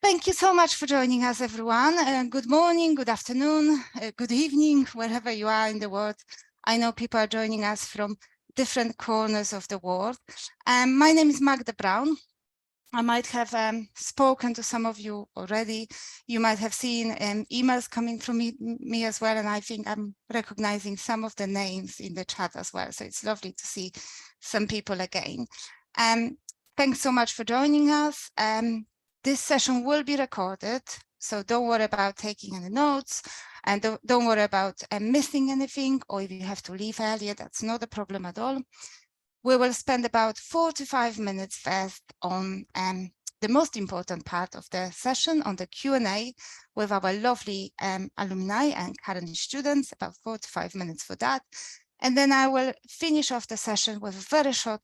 Thank you so much for joining us, everyone. Good morning, good afternoon, good evening, wherever you are in the world. I know people are joining us from different corners of the world. My name is Magda Brown. I might have spoken to some of you already. You might have seen emails coming from me as well, and I think I'm recognizing some of the names in the chat as well. So it's lovely to see some people again. Thanks so much for joining us. This session will be recorded, so don't worry about taking any notes, and don't worry about missing anything, or if you have to leave earlier, that's not a problem at all. We will spend about 45 minutes first on the most important part of the session, on the Q&A with our lovely alumni and current students, about 45 minutes for that. And then I will finish off the session with a very short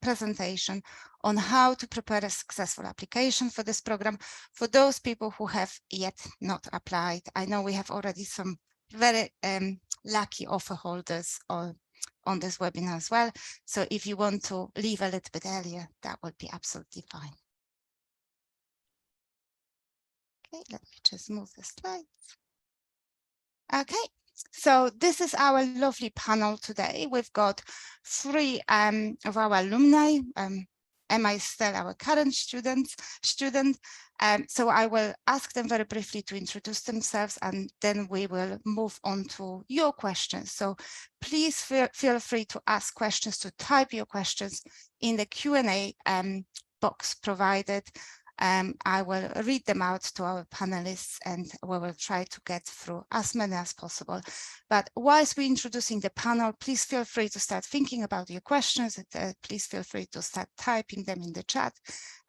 presentation on how to prepare a successful application for this program for those people who have yet not applied. I know we have already some very lucky offer holders on this webinar as well. So if you want to leave a little bit earlier, that would be absolutely fine. Okay, let me just move the slides. Okay, so this is our lovely panel today. We've got three of our alumni. Emma is still our current student. So I will ask them very briefly to introduce themselves, and then we will move on to your questions. So please feel free to ask questions, to type your questions in the Q&A box provided. I will read them out to our panelists, and we will try to get through as many as possible. But whilst we're introducing the panel, please feel free to start thinking about your questions. Please feel free to start typing them in the chat,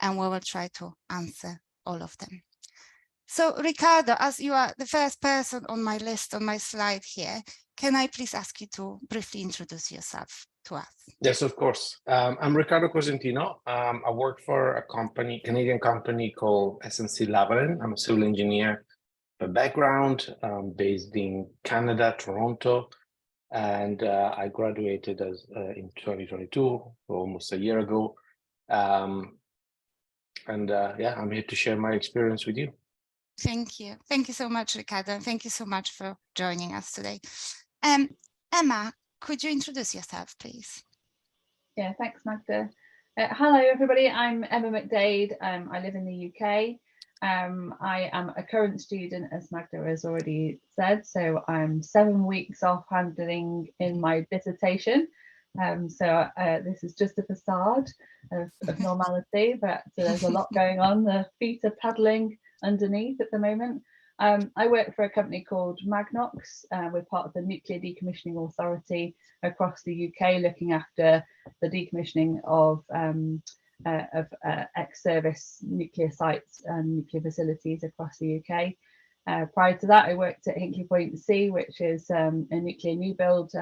and we will try to answer all of them. So Ricardo, as you are the first person on my list, on my slide here, can I please ask you to briefly introduce yourself to us? Yes, of course. I'm Ricardo Cosentino. I work for a company, Canadian company called SNC Lavalin. I'm a civil engineer by background, based in Canada, Toronto, and I graduated in 2022, almost a year ago. Yeah, I'm here to share my experience with you. Thank you. Thank you so much, Ricardo. And thank you so much for joining us today. Emma, could you introduce yourself, please? Yeah, thanks, Magda. Hello, everybody. I'm Emma McDade. I live in the UK. I am a current student, as Magda has already said. So I'm 7 weeks off handling in my dissertation. This is just a facade of normality, but there's a lot going on. The feet are paddling underneath at the moment. I work for a company called Magnox. We're part of the Nuclear Decommissioning Authority across the UK, looking after the decommissioning of ex-service nuclear sites and nuclear facilities across the UK. Prior to that, I worked at Hinkley Point C, which is a nuclear new build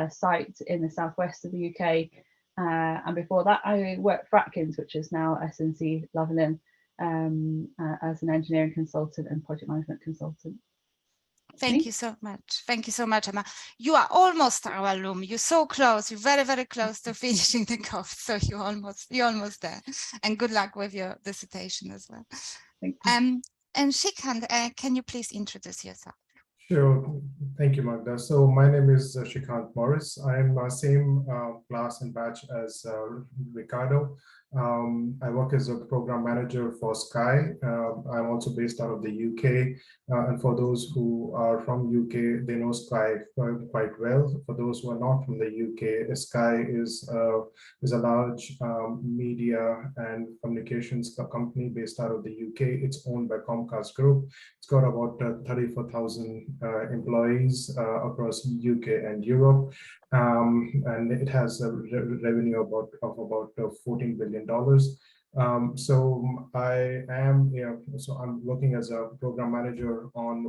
site in the southwest of the UK. And before that, I worked for Atkins, which is now SNC Lavalin, as an engineering consultant and project management consultant. Thank you so much. Thank you so much, Emma. You are almost our alum. You're so close. You're very, very close to finishing the course. So you're almost there. And good luck with your dissertation as well. Thank you. And Shrikant, can you please introduce yourself? Sure. Thank you, Magda. So my name is Shrikant Morris. I'm same class and batch as Ricardo. I work as a program manager for Sky. I'm also based out of the UK. And for those who are from UK, they know Sky quite well. For those who are not from the UK, Sky is a large media and communications company based out of the UK. It's owned by Comcast Group. It's got about 34,000 employees across UK and Europe. And it has a revenue of about $14 billion. So I am, so I'm working as a program manager on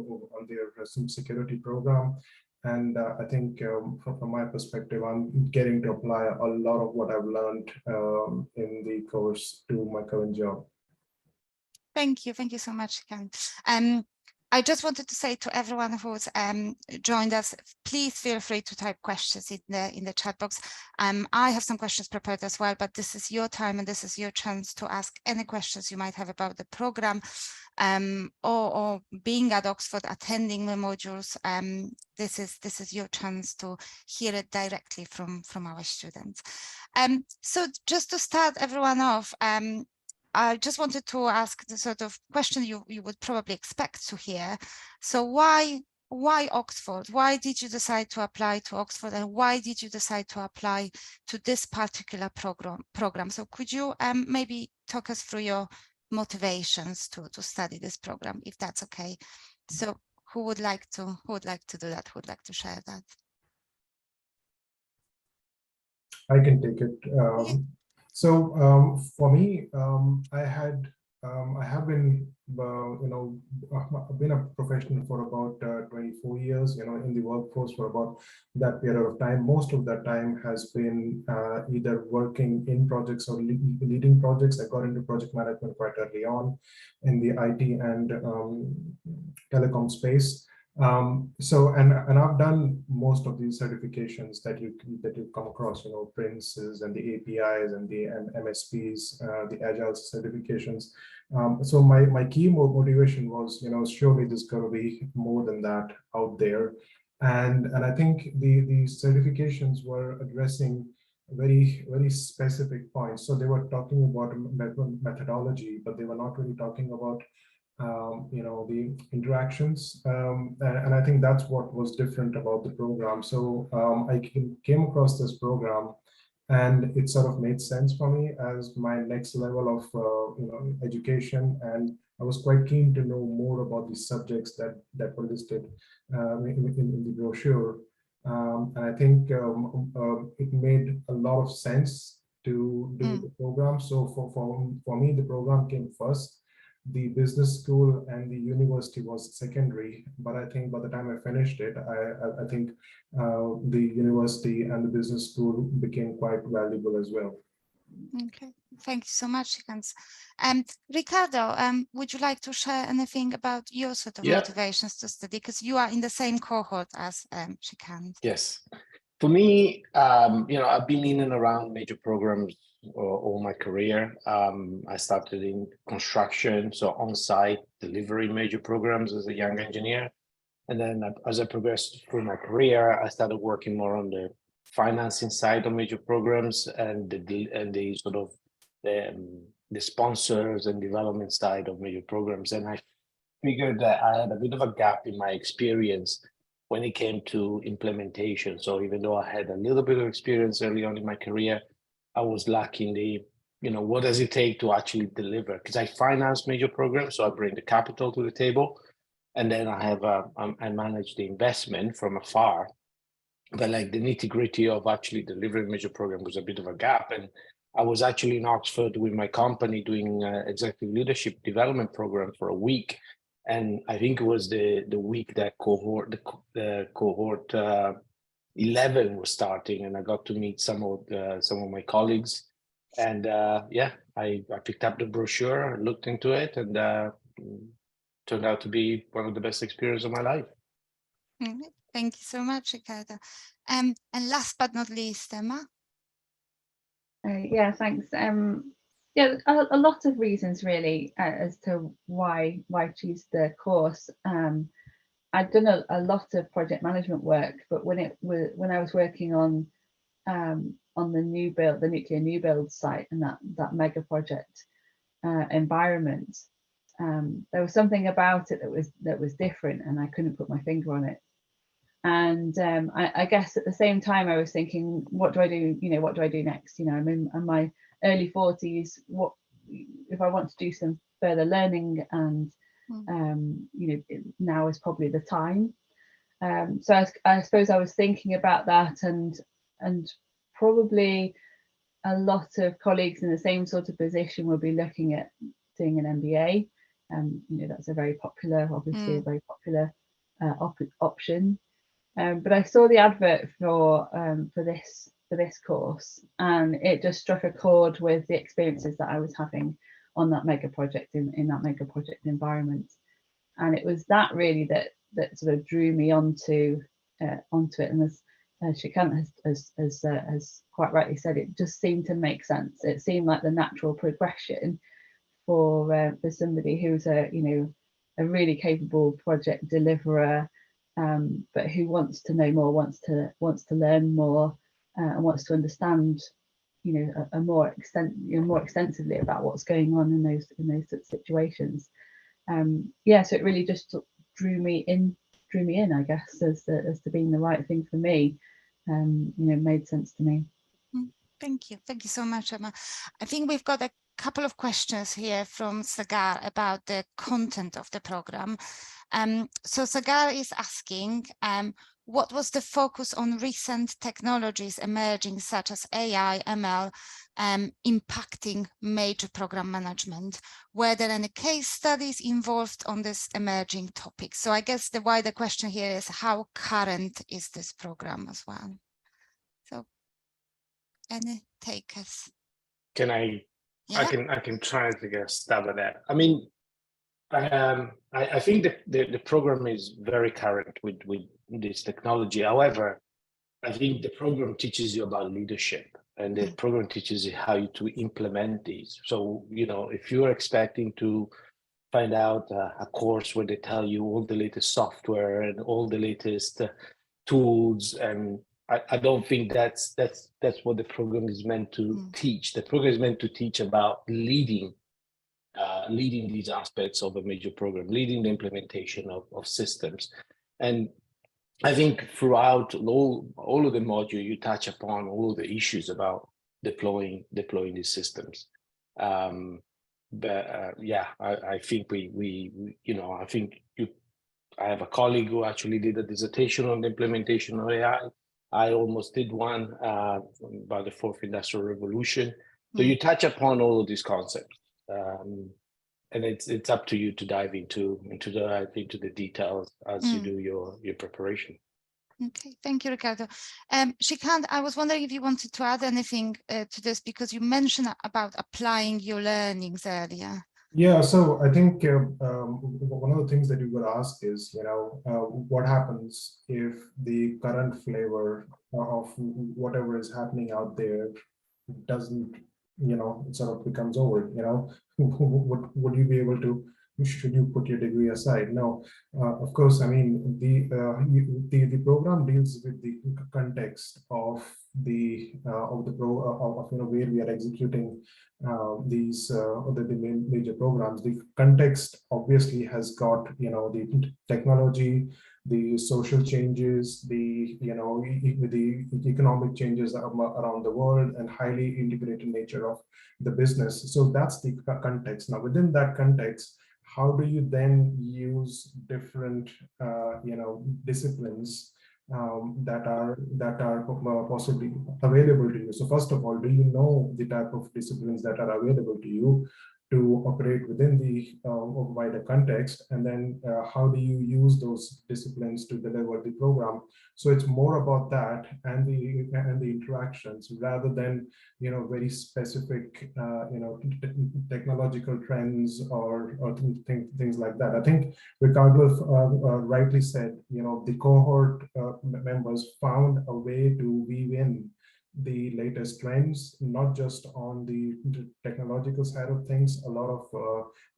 their security program. And I think from my perspective, I'm getting to apply a lot of what I've learned in the course to my current job. Thank you so much, Ken. I just wanted to say to everyone who's joined us, please feel free to type questions in the chat box. I have some questions prepared as well, but this is your time and this is your chance to ask any questions you might have about the program, or being at Oxford, attending the modules. This is your chance to hear it directly from our students. So just to start everyone off, I just wanted to ask the sort of question you would probably expect to hear. So why Oxford? Why did you decide to apply to Oxford, and why did you decide to apply to this particular program? So could you maybe talk us through your motivations to study this program, if that's okay? So who would like to do that? Who would like to share that? I can take it. Yeah. So for me, I have been, I've been a professional for about 24 years, in the workforce for about that period of time. Most of that time has been either working in projects or leading projects. I got into project management quite early on in the IT and telecom space. And I've done most of these certifications that you come across, Princes and the APIs and the MSPs, the Agile certifications. So my key motivation was, surely there's got to be more than that out there, and I think the certifications were addressing very specific points. So they were talking about methodology, but they were not really talking about the interactions, and I think that's what was different about the program. So I came across this program, and it sort of made sense for me as my next level of education, and I was quite keen to know more about the subjects that were listed in the brochure, and I think it made a lot of sense to do the program. So for me, the program came first. The business school and the university was secondary, but I think by the time I finished it, I think the university and the business school became quite valuable as well. Okay, thank you so much, Shikant. Ricardo, would you like to share anything about your sort of motivations to study? Because you are in the same cohort as Shikant. Yes. For me, I've been in and around major programs all my career. I started in construction, so on-site delivery major programs as a young engineer. And then as I progressed through my career, I started working more on the financing side of major programs and the sort of the sponsors and development side of major programs. And I figured that I had a bit of a gap in my experience when it came to implementation. So even though I had a little bit of experience early on in my career, I was lacking the, what does it take to actually deliver? Because I finance major programs, so I bring the capital to the table, and then I have I manage the investment from afar. But like the nitty gritty of actually delivering major program was a bit of a gap. And I was actually in Oxford with my company doing executive leadership development program for a week. And I think it was the week that the cohort 11 was starting, and I got to meet some of my colleagues. And I picked up the brochure, looked into it, and turned out to be one of the best experiences of my life. Thank you so much, Ricardo. And last but not least, Emma. Yeah, thanks. Yeah, a lot of reasons really as to why choose the course. I'd done a lot of project management work, but when I was working on the nuclear new build site and that mega project environment, there was something about it that was different, and I couldn't put my finger on it. And I guess at the same time I was thinking, what do I do? What do I do next? I'm in my early 40s. What if I want to do some further learning? And now is probably the time. So I suppose I was thinking about that, and probably a lot of colleagues in the same sort of position will be looking at doing an MBA. That's a very popular, obviously a very popular option. But I saw the advert for this course, and it just struck a chord with the experiences that I was having on that mega project in that mega project environment. And it was that really that sort of drew me onto it. And as Shrikant has quite rightly said, it just seemed to make sense. It seemed like the natural progression for somebody who's a really capable project deliverer, but who wants to know more, wants to learn more, and wants to understand, a more extensively about what's going on in those situations. So it really just drew me in, I guess, as to being the right thing for me. Made sense to me. Thank you so much, Emma. I think we've got a couple of questions here from Sagar about the content of the program. So Sagar is asking, what was the focus on recent technologies emerging, such as AI, ML, impacting major program management? Were there any case studies involved on this emerging topic? So I guess the wider question here is, how current is this program as well? So any takers? Can I? Yeah. I can try to take a stab at that. I mean, I think the program is very current with this technology. However, I think the program teaches you about leadership, and the program teaches you how to implement these. So, if you're expecting to find out a course where they tell you all the latest software and all the latest tools, and I don't think that's what the program is meant to teach. The program is meant to teach about leading these aspects of a major program, leading the implementation of systems. And I think throughout all of the module, you touch upon all the issues about deploying these systems. I think I have a colleague who actually did a dissertation on the implementation of AI. I almost did one about the fourth industrial revolution. So you touch upon all of these concepts, and it's up to you to dive into the details as you do your preparation. Okay, thank you, Ricardo. Shrikant, I was wondering if you wanted to add anything to this, because you mentioned about applying your learnings earlier. Yeah, so I think one of the things that you would ask is, what happens if the current flavor of whatever is happening out there doesn't, it sort of becomes over, would you be able to, should you put your degree aside? No, of course. I mean, the program deals with the context of the where we are executing these the major programs. The context obviously has got the technology, the social changes, the the economic changes around the world, and highly integrated nature of the business. So that's the context. Now, within that context, how do you then use different disciplines that are possibly available to you? So first of all, do you know the type of disciplines that are available to you to operate within the wider context? And then how do you use those disciplines to deliver the program? So it's more about that and the interactions, rather than very specific technological trends or things like that. I think Ricardo rightly said, the cohort members found a way to weave in the latest trends, not just on the technological side of things. A lot of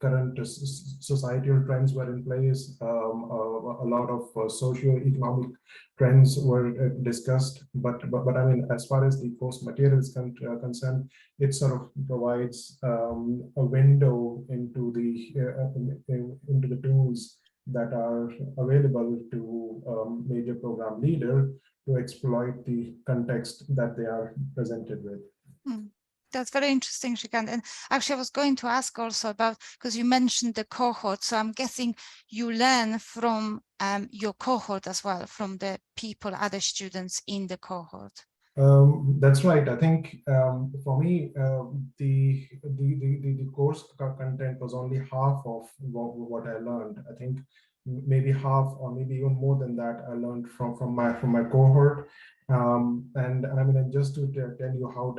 current societal trends were in place. A lot of socio-economic trends were discussed. But I mean, as far as the course material is concerned, it sort of provides a window into the tools that are available to major program leader to exploit the context that they are presented with. That's very interesting, Shrikant. And actually, I was going to ask also about, because you mentioned the cohort, so I'm guessing you learn from your cohort as well, from the people, other students in the cohort. That's right. I think for me, the course content was only half of what I learned. I think maybe half, or maybe even more than that, I learned from my cohort. And I mean, just to tell you how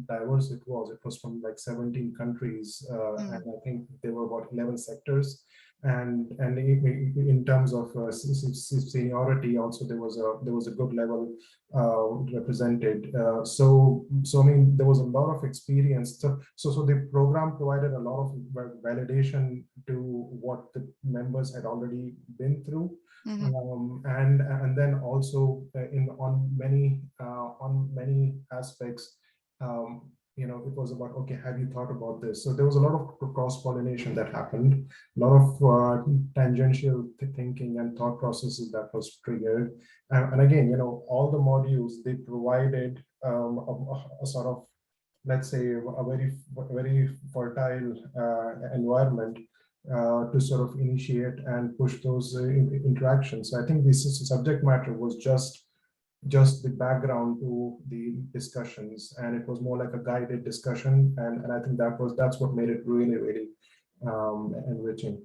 diverse it was from like 17 countries, and I think there were about 11 sectors. and in terms of seniority, also there was a good level represented. So I mean, there was a lot of experience. So the program provided a lot of validation to what the members had already been through. And then also on many aspects, it was about, okay, have you thought about this? So there was a lot of cross-pollination that happened, a lot of tangential thinking and thought processes that was triggered. And again, all the modules, they provided a sort of, let's say, a very fertile environment to sort of initiate and push those interactions. So I think this subject matter was just the background to the discussions, and it was more like a guided discussion, and I think that's what made it really enriching.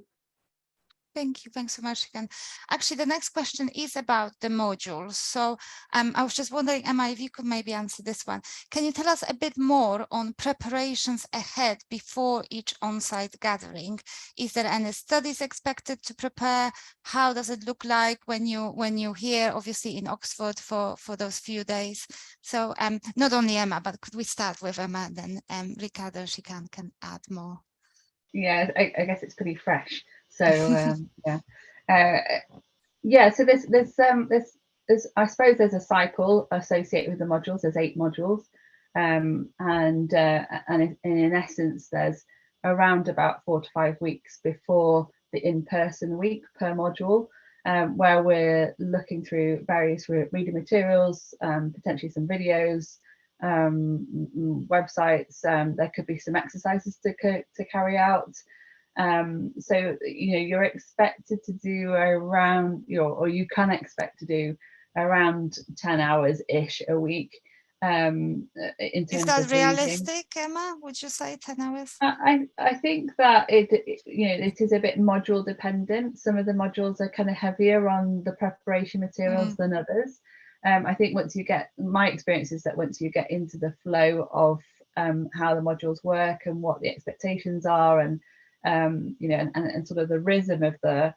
Thank you. Thanks so much again. Actually, the next question is about the modules. So I was just wondering, Emma, if you could maybe answer this one. Can you tell us a bit more on preparations ahead before each on-site gathering? Is there any studies expected to prepare? How does it look like when you're here, obviously in Oxford for those few days? So not only Emma, but could we start with Emma, then Ricardo, she can add more. Yeah, I guess it's pretty fresh. So yeah. So there's I suppose there's a cycle associated with the modules. There's 8 modules, and in essence, there's around about 4 to 5 weeks before the in-person week per module, where we're looking through various reading materials, potentially some videos, websites. There could be some exercises to carry out. So you're expected to do around or you can expect to do around 10 hours ish a week. In terms is that of realistic, Emma? Would you say 10 hours? I think that it is a bit module dependent. Some of the modules are kind of heavier on the preparation materials than others. I think my experience is that once you get into the flow of how the modules work and what the expectations are, and and sort of the rhythm of the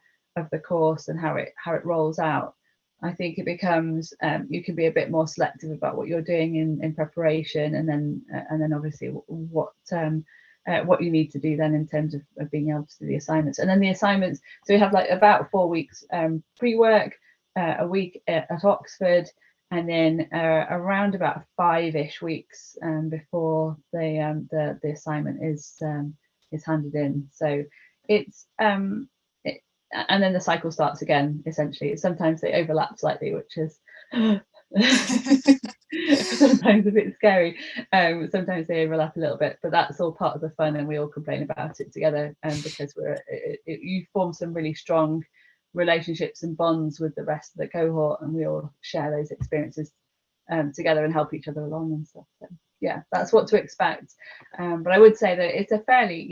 course and how it rolls out, I think it becomes you can be a bit more selective about what you're doing in preparation, and then obviously what you need to do then in terms of being able to do the assignments. And then the assignments, so we have like about 4 weeks pre-work, a week at Oxford, and then around about 5-ish weeks before the assignment is handed in. So it's and then the cycle starts again, essentially. Sometimes they overlap slightly, which is sometimes a bit scary. Sometimes they overlap a little bit, but that's all part of the fun, and we all complain about it together, because you form some really strong relationships and bonds with the rest of the cohort, and we all share those experiences together and help each other along and stuff. So yeah, that's what to expect. But I would say that it's a fairly,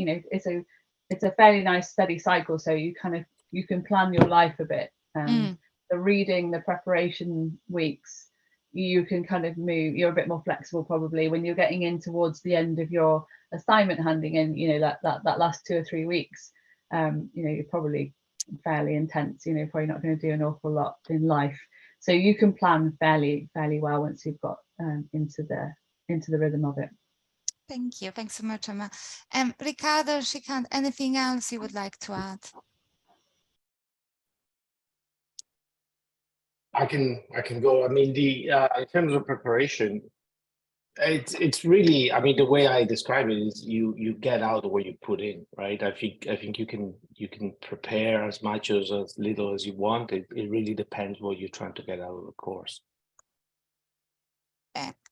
it's a fairly nice steady cycle, so you can plan your life a bit. The reading, the preparation weeks, you can kind of move. You're a bit more flexible probably when you're getting in towards the end of your assignment handing in. That last 2 or 3 weeks, you're probably fairly intense. Probably not going to do an awful lot in life, so you can plan fairly well once you've got into the rhythm of it. Thank you. Thanks so much, Emma. Ricardo, Shrikant, anything else you would like to add? I can go. I mean, in terms of preparation, it's really, I mean, the way I describe it is you get out what you put in, right? I think you can prepare as much or as little as you want. It really depends what you're trying to get out of the course.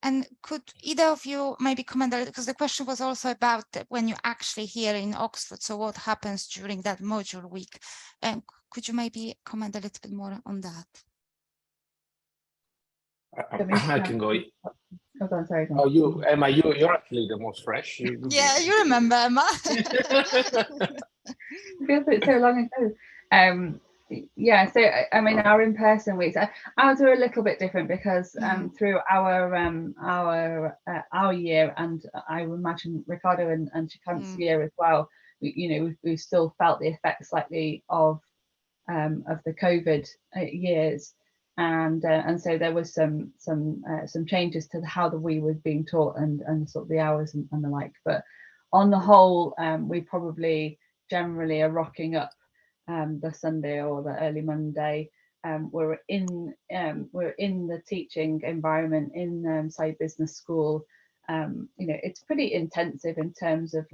And could either of you maybe comment a little, because the question was also about when you're actually here in Oxford, so what happens during that module week? Could you maybe comment a little bit more on that? I can go. Oh, go on, sorry. Go on. Oh, Emma, you're actually the most fresh. Yeah, you remember, Emma. It feels like so long ago. Yeah, so I mean, our in-person weeks, ours are a little bit different because through our year, and I would imagine Ricardo and Shrikant's year as well, we've still felt the effects slightly of the COVID years, and so there was some changes to how we were being taught and sort of the hours and the like. But on the whole, we probably generally are rocking up the Sunday or the early Monday. We're in the teaching environment in Side Business School. It's pretty intensive in terms of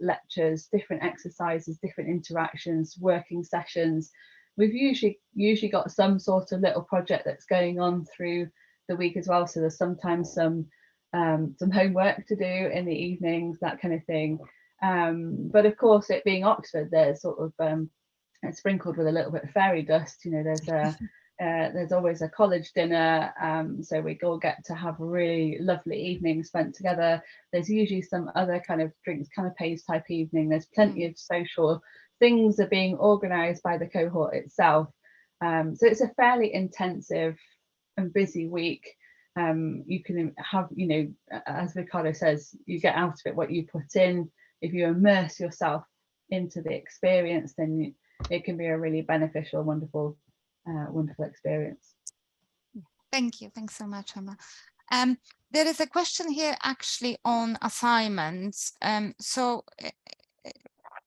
lectures, different exercises, different interactions, working sessions. We've usually got some sort of little project that's going on through the week as well. So there's sometimes some homework to do in the evenings, that kind of thing. But of course, it being Oxford, there's sort of it's sprinkled with a little bit of fairy dust. There's always a college dinner, so we all get to have a really lovely evening spent together. There's usually some other kind of drinks, canapes type evening. There's plenty of social things are being organised by the cohort itself. So it's a fairly intensive and busy week. You can have, as Ricardo says, you get out of it what you put in. If you immerse yourself into the experience, then it can be a really beneficial, wonderful experience. Thank you. Thanks so much, Emma. There is a question here actually on assignments. So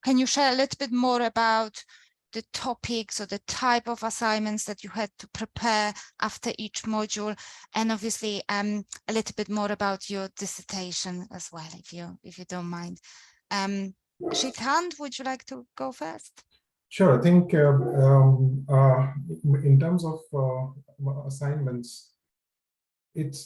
can you share a little bit more about the topics or the type of assignments that you had to prepare after each module, and obviously a little bit more about your dissertation as well, if you don't mind. Shrikant, would you like to go first? Sure. I think in terms of assignments, it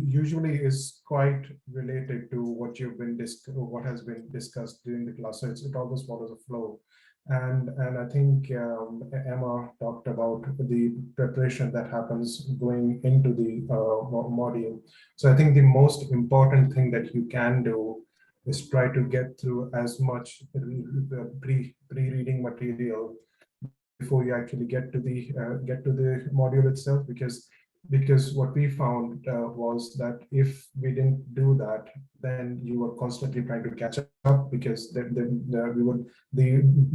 usually is quite related to what has been discussed during the class. So it always follows a flow. And I think Emma talked about the preparation that happens going into the module. So I think the most important thing that you can do is try to get through as much pre-reading material before you actually get to the module itself, because what we found was that if we didn't do that, then you were constantly trying to catch up, because the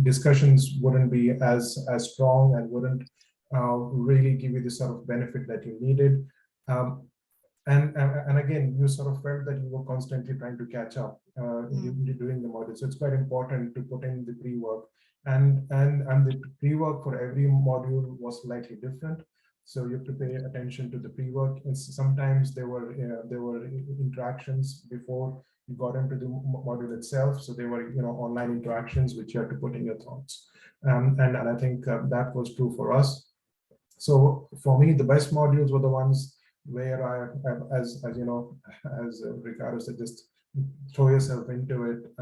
discussions wouldn't be as strong and wouldn't really give you the sort of benefit that you needed. And again, you sort of felt that you were constantly trying to catch up during the module. So it's quite important to put in the pre-work, and the pre-work for every module was slightly different. So you have to pay attention to the pre-work. And sometimes there were interactions before you got into the module itself. So they were online interactions which you had to put in your thoughts. And I think that was true for us. So for me, the best modules were the ones where as you know, as Ricardo said, just throw yourself into it,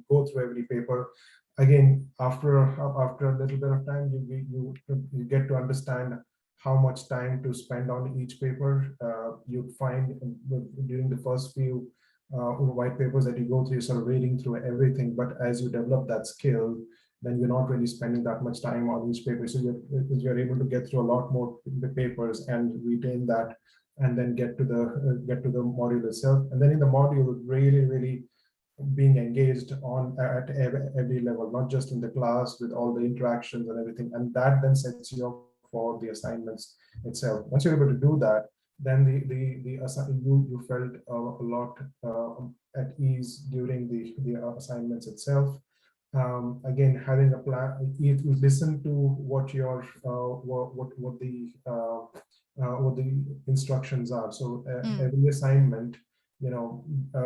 go through every paper. Again, after a little bit of time, you get to understand how much time to spend on each paper. You'd find during the first few white papers that you go through, you're sort of reading through everything. But as you develop that skill, then you're not really spending that much time on each paper. So you're able to get through a lot more the papers and retain that, and then get to the module itself. And then in the module, really being engaged at every level, not just in the class with all the interactions and everything. And that then sets you up for the assignments itself. Once you're able to do that, then you felt a lot at ease during the assignments itself. Again, having a plan, you listen to what your what the instructions are. So every assignment,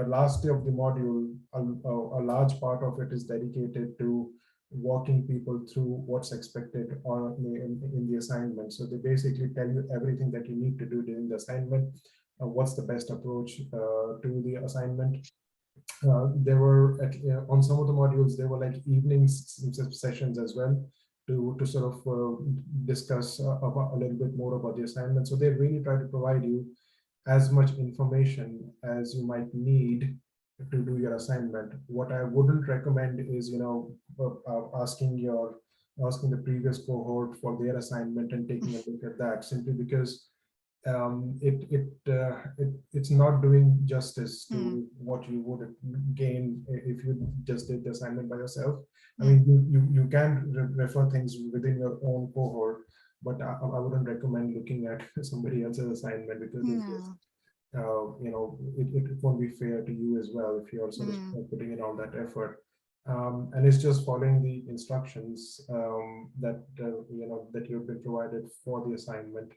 last day of the module, a large part of it is dedicated to walking people through what's expected in the assignment. So they basically tell you everything that you need to do during the assignment, what's the best approach to the assignment. There were on some of the modules, there were like evening sessions as well to sort of discuss a little bit more about the assignment. So they really try to provide you as much information as you might need to do your assignment. What I wouldn't recommend is asking the previous cohort for their assignment and taking a look at that, simply because it's not doing justice to what you would gain if you just did the assignment by yourself. I mean, you can refer things within your own cohort, but I wouldn't recommend looking at somebody else's assignment, because it's just, you know, it won't be fair to you as well if you're sort of putting in all that effort. And it's just following the instructions that you know, that you've been provided for the assignment.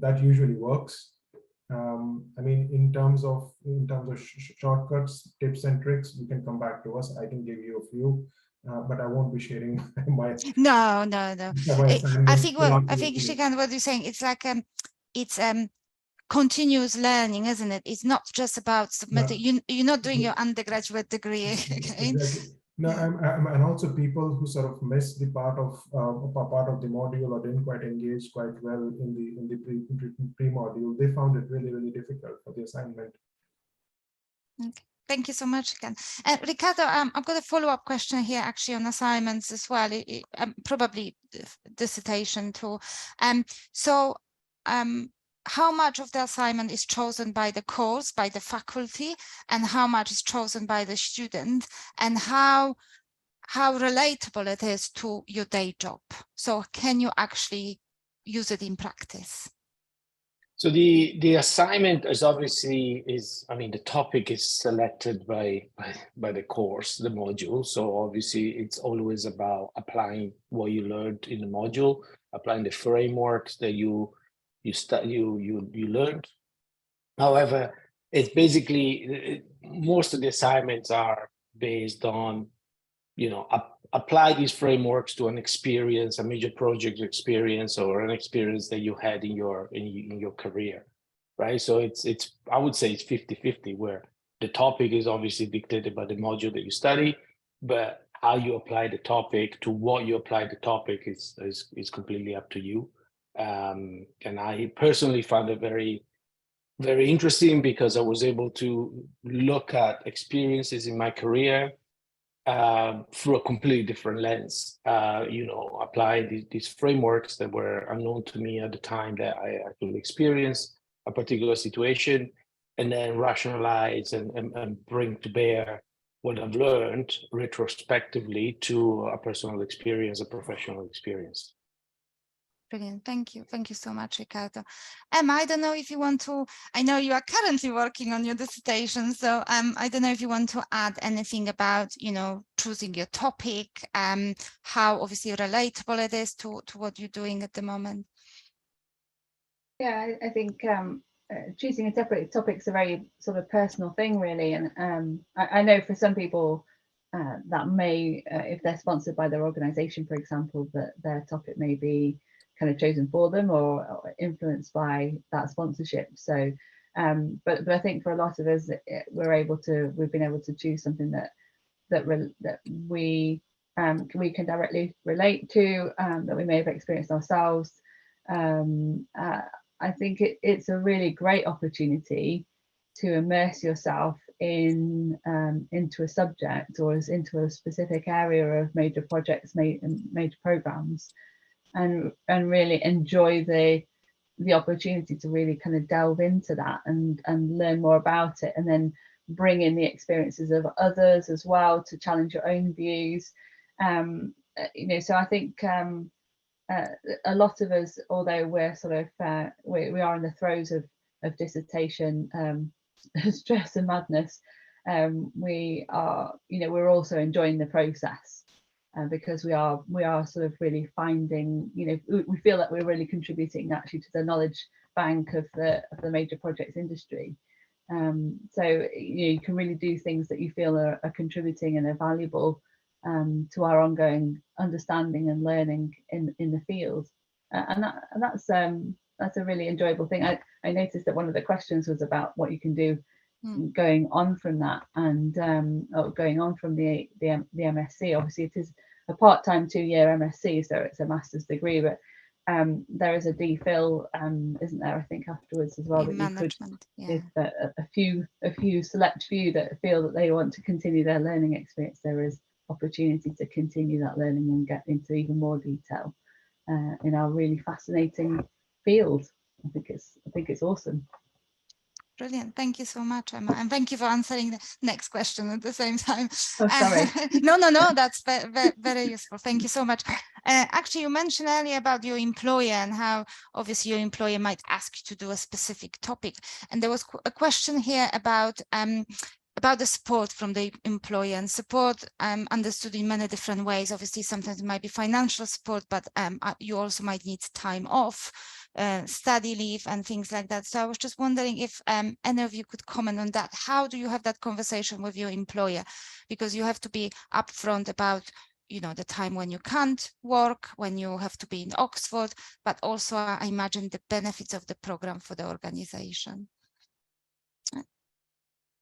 That usually works. I mean, in terms of shortcuts, tips and tricks, you can come back to us. I can give you a few, but I won't be sharing my No. I think assignments. Shrikant, what you're saying, it's like it's continuous learning, isn't it? It's not just about submitting. You're not doing your undergraduate degree again. Exactly. No, and also people who sort of miss the part of the module, or didn't quite engage quite well in the pre-module, they found it really difficult for the assignment. Okay. Thank you so much again. Ricardo, I've got a follow-up question here actually on assignments as well, probably dissertation too. How much of the assignment is chosen by the course, by the faculty, and how much is chosen by the student, and how relatable it is to your day job? So can you actually use it in practice? So the assignment is obviously I mean, the topic is selected by the course, the module. So obviously it's always about applying what you learned in the module, applying the frameworks that you learned. However, it's basically most of the assignments are based on, you know, apply these frameworks to an experience, a major project experience, or an experience that you had in your career, right? So it's I would say it's 50-50, where the topic is obviously dictated by the module that you study, but how you apply the topic to what you apply the topic is completely up to you. And I personally found it very interesting, because I was able to look at experiences in my career through a completely different lens, you know, apply these frameworks that were unknown to me at the time that I actually experienced a particular situation, and then rationalize and bring to bear what I've learned retrospectively to a personal experience, a professional experience. Brilliant. Thank you. Thank you so much, Ricardo. Emma, I don't know if you want to, I know you are currently working on your dissertation, so I don't know if you want to add anything about, you know, choosing your topic, how obviously relatable it is to what you're doing at the moment. Yeah, I think choosing a separate topic is a very sort of personal thing, really. And I know for some people that may, if they're sponsored by their organization, for example, that their topic may be kind of chosen for them or influenced by that sponsorship. So, but I think for a lot of us, we've been able to choose something that we can directly relate to, that we may have experienced ourselves. I think it's a really great opportunity to immerse yourself in into a subject, or into a specific area of major projects, major programs, and really enjoy the opportunity to really kind of delve into that and learn more about it, and then bring in the experiences of others as well to challenge your own views. You know, so I think a lot of us, although we're sort of we are in the throes of dissertation stress and madness, we are, you know, we're also enjoying the process, because we are sort of really finding, you know, we feel that we're really contributing actually to the knowledge bank of the major projects industry. So you know, you can really do things that you feel are contributing and are valuable to our ongoing understanding and learning in the field, and that's a really enjoyable thing. I noticed that one of the questions was about what you can do going on from that, and going on from the MSc. Obviously, it is a part-time 2-year MSc, so it's a master's degree, but there is a DPhil, isn't there? I think afterwards as well, that you could, if a few select few that feel that they want to continue their learning experience, there is opportunity to continue that learning and get into even more detail in our really fascinating field. I think it's awesome. Brilliant. Thank you so much, Emma. And thank you for answering the next question at the same time. Oh, sorry. No, that's very useful. Thank you so much. Actually, you mentioned earlier about your employer and how obviously your employer might ask you to do a specific topic. And there was a question here about the support from the employer, and support understood in many different ways. Obviously, sometimes it might be financial support, but you also might need time off, study leave and things like that. So I was just wondering if any of you could comment on that. How do you have that conversation with your employer? Because you have to be upfront about, you know, the time when you can't work, when you have to be in Oxford, but also I imagine the benefits of the program for the organization.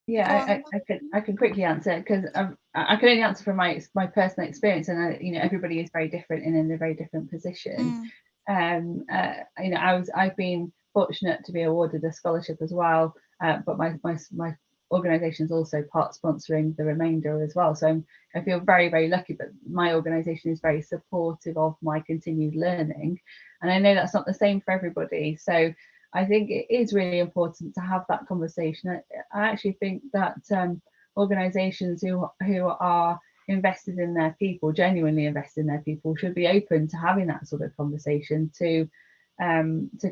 Yeah, I can quickly answer, because I can only answer from my personal experience, and you know, everybody is very different and in a very different position. You know, I've been fortunate to be awarded a scholarship as well, but my organisation is also part sponsoring the remainder as well. So I feel very lucky, but my organisation is very supportive of my continued learning, and I know that's not the same for everybody. So I think it is really important to have that conversation. I actually think that organisations who are invested in their people, genuinely invested in their people, should be open to having that sort of conversation to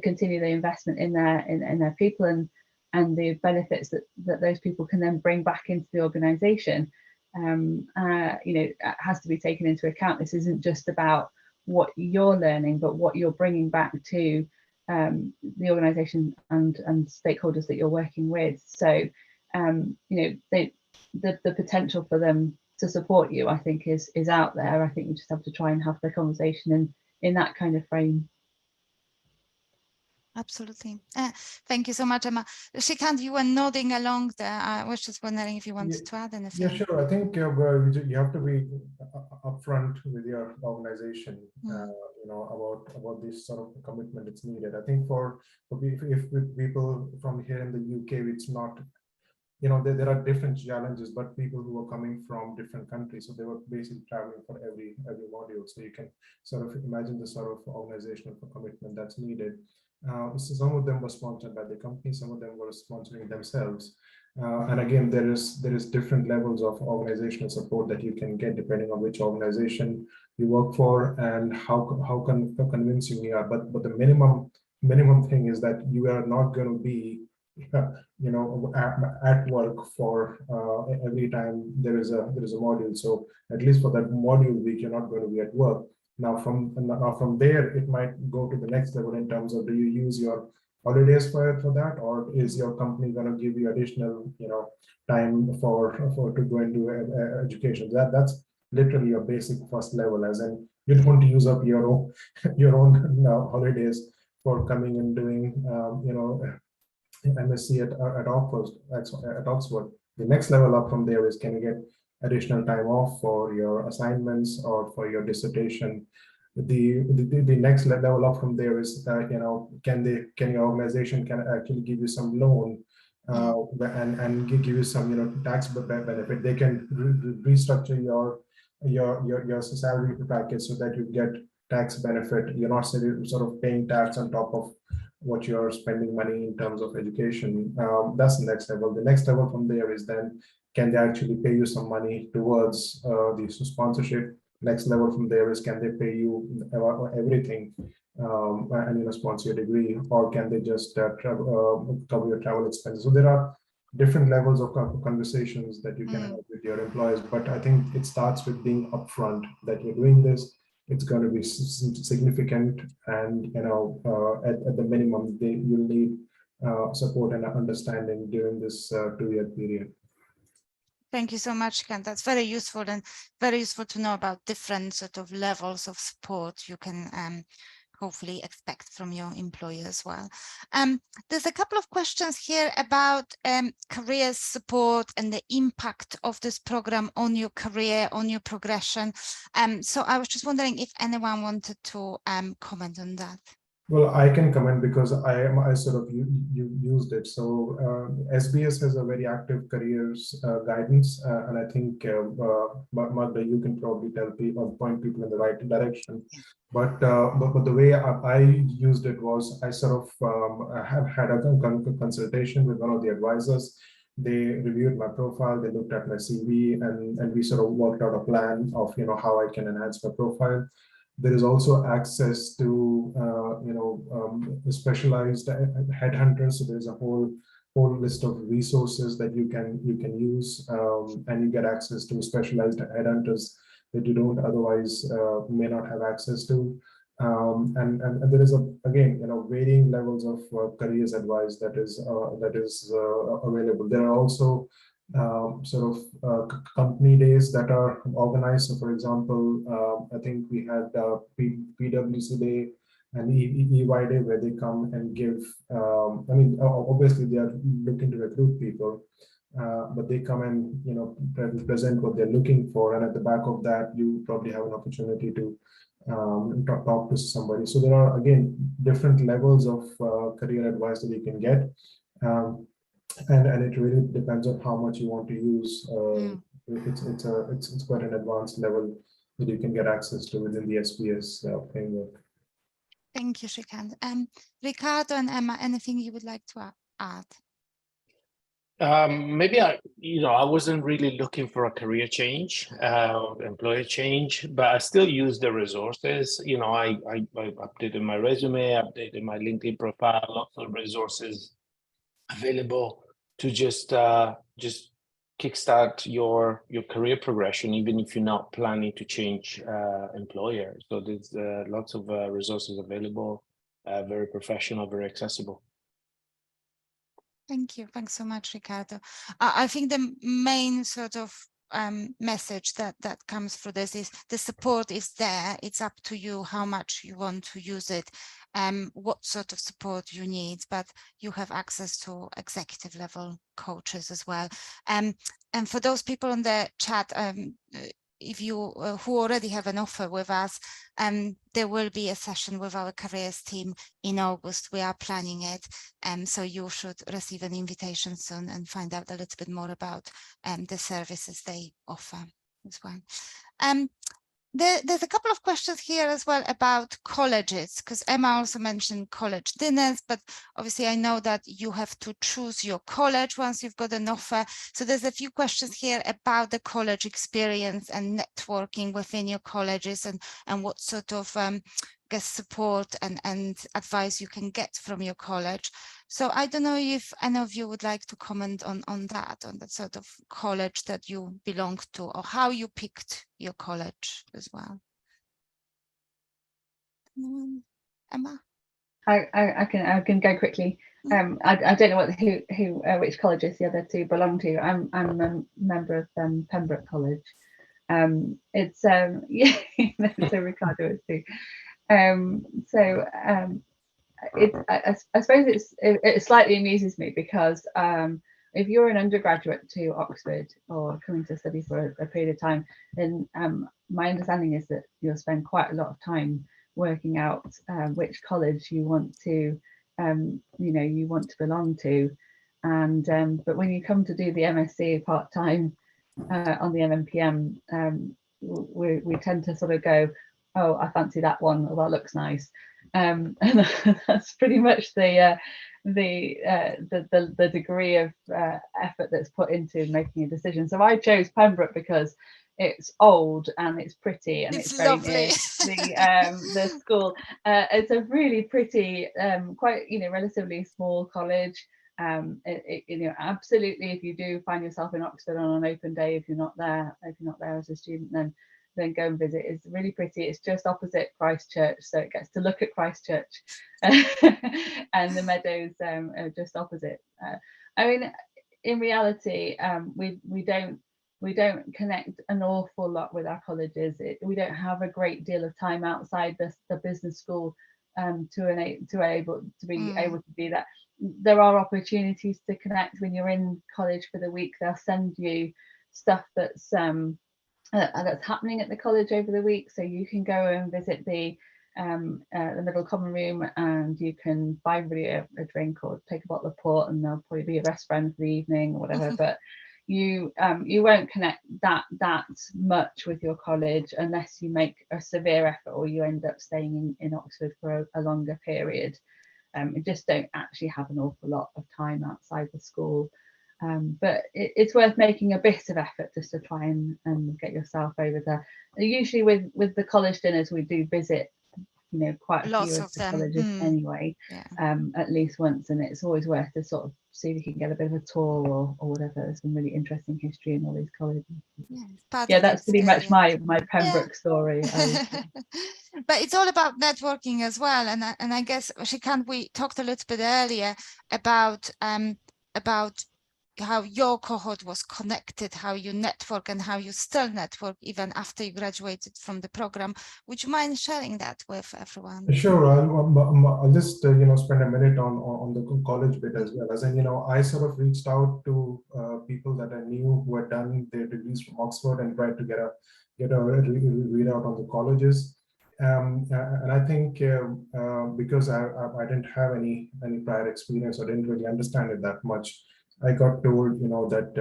continue the investment in their people and the benefits that those people can then bring back into the organisation. You know, it has to be taken into account. This isn't just about what you're learning, but what you're bringing back to the organisation and stakeholders that you're working with. So you know, the potential for them to support you, I think, is out there. I think you just have to try and have the conversation in that kind of frame. Absolutely. Thank you so much, Emma. Shrikant, you were nodding along there. I was just wondering if you wanted to add anything. Yeah, sure. I think you have to be upfront with your organization, you know, about this sort of commitment it's needed. I think if with people from here in the UK, it's not, you know, there are different challenges, but people who are coming from different countries, so they were basically traveling for every module. So you can sort of imagine the sort of organizational commitment that's needed. So some of them were sponsored by the company, some of them were sponsoring themselves. And again, there is different levels of organizational support that you can get depending on which organization you work for and how convincing you are. But the minimum thing is that you are not going to be, you know, at work for every time there is a module. So at least for that module week, you're not going to be at work. Now from there, it might go to the next level in terms of, do you use your holidays for that, or is your company going to give you additional, you know, time to go into education? That's literally your basic first level, as in you don't use up your own holidays for coming and doing you know, MSc at Oxford. The next level up from there is, can you get additional time off for your assignments or for your dissertation? The next level up from there is, you know, can your organization can actually give you some loan and give you some, you know, tax benefit. They can restructure your salary package so that you get tax benefit. You're not sort of paying tax on top of what you're spending money in terms of education. That's the next level. The next level from there is then, can they actually pay you some money towards the sponsorship? Next level from there is, can they pay you everything and, you know, sponsor your degree, or can they just cover your travel expenses? So there are different levels of conversations that you can have with your employers, but I think it starts with being upfront that you're doing this. It's going to be significant, and, you know, at the minimum, you'll need support and understanding during this 2-year period. Thank you so much, Ken. That's very useful, and very useful to know about different sort of levels of support you can hopefully expect from your employer as well. There's a couple of questions here about career support and the impact of this program on your career, on your progression. So I was just wondering if anyone wanted to comment on that. Well, I can comment because I sort of used it. So SBS has a very active careers guidance, and I think Magda, you can probably tell people, point people in the right direction. But the way I used it was I sort of have had a consultation with one of the advisors. They reviewed my profile, they looked at my CV, and we sort of worked out a plan of how I can enhance my profile. There is also access to specialized headhunters. So there's a whole list of resources that you can use, and you get access to specialized headhunters that you don't otherwise may not have access to. And there is again varying levels of careers advice that is available. There are also sort of company days that are organized. So, for example, I think we had PwC Day and EY Day where they come and give. I mean, obviously they are looking to recruit people, but they come and present what they're looking for, and at the back of that, you probably have an opportunity to talk to somebody. So there are again different levels of career advice that you can get. And it really depends on how much you want to use. It's quite an advanced level that you can get access to within the SBS framework. Thank you, Shrikant. Ricardo and Emma, anything you would like to add? Maybe I wasn't really looking for a career change, employer change, but I still use the resources. I updated my resume, updated my LinkedIn profile, lots of resources available to just kickstart your career progression, even if you're not planning to change employer. So there's lots of resources available, very professional, very accessible. Thank you. Thanks so much, Ricardo. I think the main sort of message that comes through this is the support is there. It's up to you how much you want to use it, what sort of support you need, but you have access to executive level coaches as well. And for those people on the chat, if you who already have an offer with us, there will be a session with our careers team in August. We are planning it, so you should receive an invitation soon and find out a little bit more about the services they offer as well. There's a couple of questions here as well about colleges, because Emma also mentioned college dinners, but obviously I know that you have to choose your college once you've got an offer. So there's a few questions here about the college experience and networking within your colleges and what sort of support and advice you can get from your college. So I don't know if any of you would like to comment on that sort of college that you belong to, or how you picked your college as well. Emma? I can go quickly. I don't know which colleges the other two belong to. I'm a member of Pembroke College. It's yeah, so Ricardo is too. I suppose it slightly amuses me because if you're an undergraduate to Oxford or coming to study for a period of time, then my understanding is that you'll spend quite a lot of time working out which college you want to belong to, and but when you come to do the MSc part-time on the MMPM, we tend to sort of go, oh, I fancy that one, or that looks nice, and that's pretty much the degree of effort that's put into making a decision. So I chose Pembroke because it's old and it's pretty and it's very lovely. Near the school. It's a really pretty, quite relatively small college. Absolutely, if you do find yourself in Oxford on an open day, if you're not there as a student, then go and visit. It's really pretty. It's just opposite Christchurch, so it gets to look at Christchurch, and the meadows are just opposite. I mean, in reality, we don't connect an awful lot with our colleges. We don't have a great deal of time outside the business school to be able to do that. There are opportunities to connect when you're in college for the week. They'll send you stuff that's happening at the college over the week, so you can go and visit the the middle common room, and you can buy everybody a drink or take a bottle of port, and they'll probably be your best friend for the evening or whatever. But you won't connect that much with your college unless you make a severe effort or you end up staying in Oxford for a longer period. You just don't actually have an awful lot of time outside the school. But it's worth making a bit of effort just to try and get yourself over there. Usually with the college dinners, we do visit, you know, quite a Lots few of the them. colleges anyway, at least once, and it's always worth to sort of see if you can get a bit of a tour or whatever. There's some really interesting history in all these colleges. Yeah, that's pretty much my Pembroke story. But it's all about networking as well, and I guess, Shrikant, we talked a little bit earlier about how your cohort was connected, how you network, and how you still network even after you graduated from the program. Would you mind sharing that with everyone? Sure. I'll just spend a minute on the college bit as well. As in, I sort of reached out to people that I knew who had done their degrees from Oxford and tried to get a readout on the colleges. And I think because I didn't have any prior experience, I didn't really understand it that much. I got told, that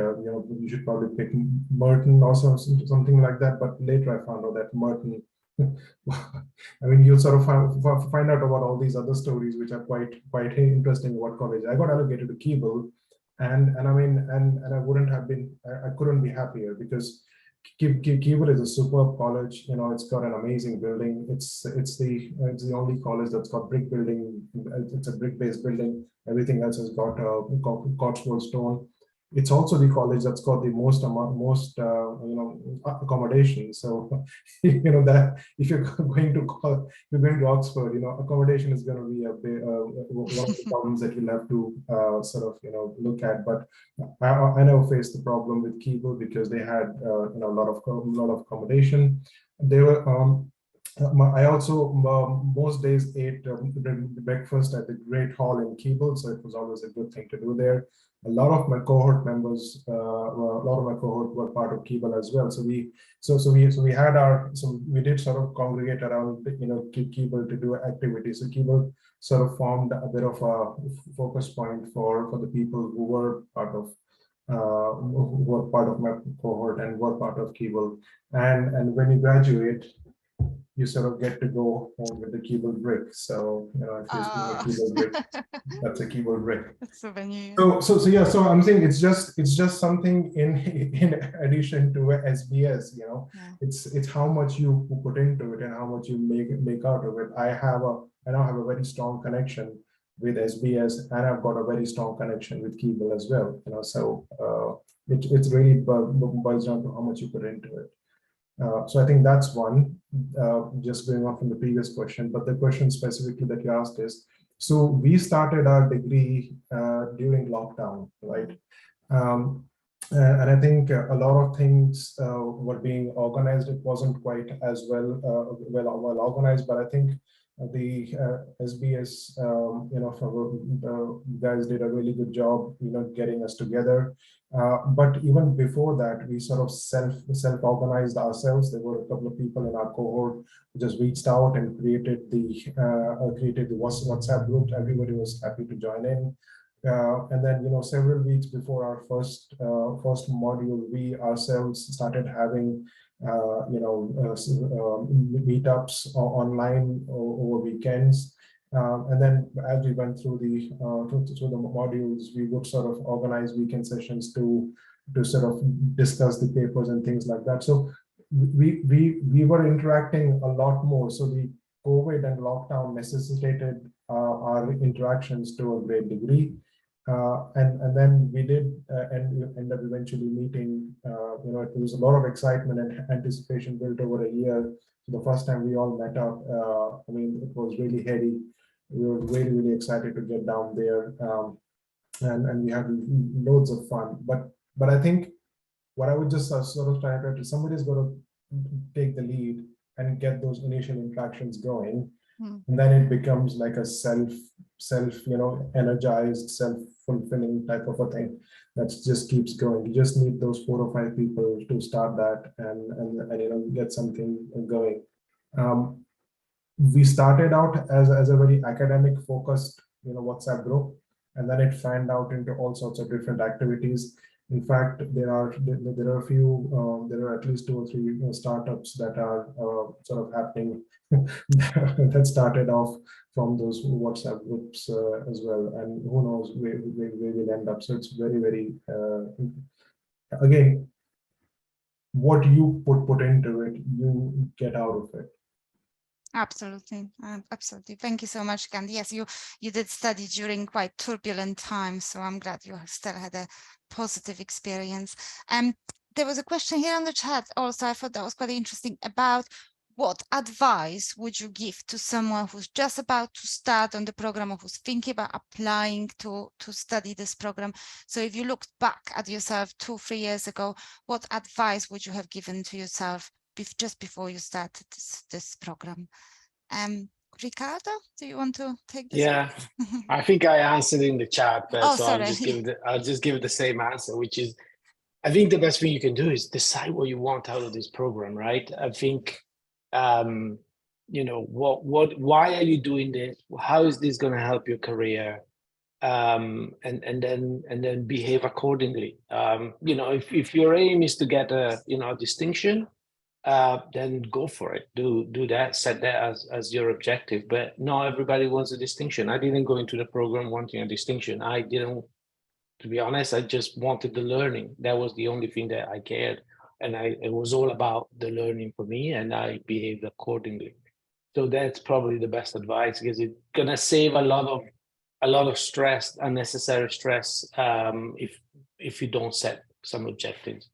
you should probably pick Merton or something like that. But later I found out that Merton, I mean, you sort of find out about all these other stories which are quite interesting about college. I got allocated to Keble, and I mean, and I wouldn't have been, I couldn't be happier, because Keble is a superb college. It's got an amazing building. It's the only college that's got brick building. It's a brick-based building. Everything else has got Cotswold stone. It's also the college that's got the most accommodation. So that if you're going to Oxford, accommodation is going to be one of the problems that you'll have to sort of look at. But I never faced the problem with Keble because they had a lot of accommodation. They were I also most days ate breakfast at the Great Hall in Keble, so it was always a good thing to do there. A lot of my cohort members, were part of Keble as well. So we did sort of congregate around Keble to do activities. So Keble sort of formed a bit of a focus point for the people who were part of my cohort and were part of Keble. And when you graduate, you sort of get to go home with the Keble brick. So if you see a Keble brick, that's a Keble brick. Souvenir. So I'm saying it's just something in addition to SBS. It's how much you put into it and how much you make out of it. I now have a very strong connection with SBS, and I've got a very strong connection with Keble as well. So it's really boils down to how much you put into it. So I think that's one, just going on from the previous question, but the question specifically that you asked is, so we started our degree during lockdown, right? And I think a lot of things were being organized. It wasn't quite as well organized, but I think the SBS, guys did a really good job, getting us together. But even before that, we sort of self-organized ourselves. There were a couple of people in our cohort who just reached out and created the WhatsApp group. Everybody was happy to join in. And then, several weeks before our first module, we ourselves started having meetups online over weekends. And then as we went through the modules, we would sort of organize weekend sessions to sort of discuss the papers and things like that. So we were interacting a lot more. So the COVID and lockdown necessitated our interactions to a great degree. And then we did end up eventually meeting. There was a lot of excitement and anticipation built over a year. So the first time we all met up, I mean, it was really heady. We were really, really excited to get down there, and we had loads of fun. But I think what I would just sort of try to, somebody's got to take the lead and get those initial interactions going, and then it becomes like a self energized, self-fulfilling type of a thing that just keeps going. You just need those 4 or 5 people to start that and get something going. we started out as a very academic focused, WhatsApp group, and then it fanned out into all sorts of different activities. In fact, there are a few, there are at least 2 or 3 startups that are sort of happening that started off from those WhatsApp groups as well, and who knows where we'll end up. So it's very, very again, what you put into it, you get out of it. Absolutely, absolutely. Thank you so much, Gandhi. Yes, you did study during quite turbulent times, so I'm glad you still had a positive experience. There was a question here on the chat also, I thought that was quite interesting, about what advice would you give to someone who's just about to start on the program or who's thinking about applying to study this program? So if you looked back at yourself 2-3 years ago, what advice would you have given to yourself just before you started this program? Ricardo, do you want to take this? Yeah, I think I answered in the chat, but Oh, so sorry. I'll just give it the same answer, which is, I think the best thing you can do is decide what you want out of this program, right? I think, why are you doing this? How is this going to help your career? And then behave accordingly. If your aim is to get a distinction, then go for it. Do that. Set that as your objective. But not everybody wants a distinction. I didn't go into the program wanting a distinction. I didn't. To be honest, I just wanted the learning. That was the only thing that I cared, and it was all about the learning for me, and I behaved accordingly. So that's probably the best advice, because it's gonna save a lot of stress, unnecessary stress, if you don't set some objectives.